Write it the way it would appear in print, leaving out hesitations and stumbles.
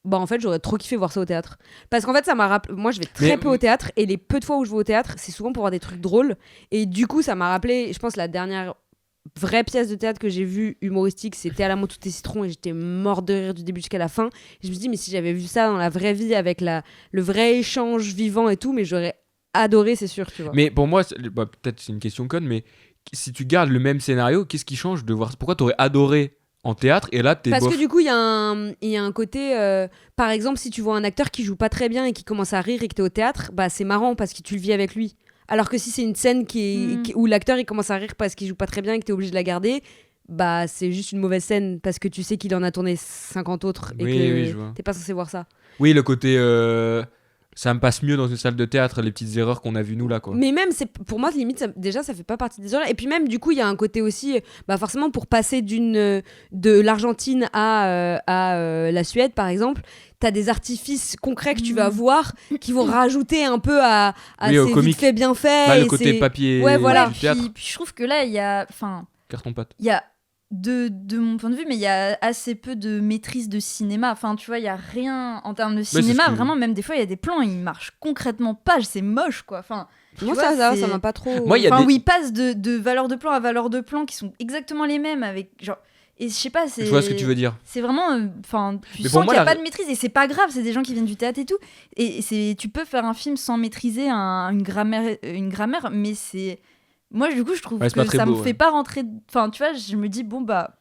bah en fait j'aurais trop kiffé voir ça au théâtre. Parce qu'en fait ça m'a rappelé, moi je vais très peu au théâtre et les peu de fois où je vais au théâtre c'est souvent pour voir des trucs drôles et du coup ça m'a rappelé, je pense la dernière vraie pièce de théâtre que j'ai vue humoristique c'était À l'amour tout est citron et j'étais morte de rire du début jusqu'à la fin. Et je me dis mais si j'avais vu ça dans la vraie vie avec le vrai échange vivant et tout, mais j'aurais adoré, c'est sûr, tu vois. Mais pour moi, peut-être c'est une question conne, mais si tu gardes le même scénario, qu'est-ce qui change de voir? Pourquoi t'aurais adoré en théâtre et là t'es Parce bof? que du coup, il y a un côté. Par exemple, si tu vois un acteur qui joue pas très bien et qui commence à rire et que t'es au théâtre, bah c'est marrant parce que tu le vis avec lui. Alors que si c'est une scène où l'acteur il commence à rire parce qu'il joue pas très bien et que t'es obligé de la garder, bah c'est juste une mauvaise scène parce que tu sais qu'il en a tourné 50 autres et Oui, que je vois. t'es pas censé voir ça. Oui, le côté ça me passe mieux dans une salle de théâtre, les petites erreurs qu'on a vues nous là, quoi. Mais même, pour moi, limite, déjà, ça fait pas partie des horaires. Et puis même, du coup, il y a un côté aussi, bah forcément, pour passer de l'Argentine à la Suède, par exemple, t'as des artifices concrets que tu vas voir qui vont rajouter un peu à Oui, au ces vite comique. fait, bien fait. Bah, le et côté c'est- papier Ouais, voilà. du théâtre, Puis je trouve que là, il y a... Enfin, carton pâte. il y a... De mon point de vue, mais il y a assez peu de maîtrise de cinéma. Enfin, tu vois, il y a rien en termes de cinéma. Vraiment, même des fois, il y a des plans, ils marchent concrètement pas. C'est moche, quoi. Enfin, Moi, vois, ça m'a pas trop. Moi, il y a enfin, des- où ils passent de valeur de plan à valeur de plan qui sont exactement les mêmes avec genre. Et je sais pas, c'est. Je vois ce que tu veux dire. C'est vraiment, enfin, tu Mais sens pour moi, qu'il y a la- pas de maîtrise et c'est pas grave. C'est des gens qui viennent du théâtre et tout. Et tu peux faire un film sans maîtriser une grammaire, mais c'est. Moi, du coup, je trouve Ouais, c'est pas que très ça beau, me fait pas rentrer. Enfin, tu vois, je me dis bon bah.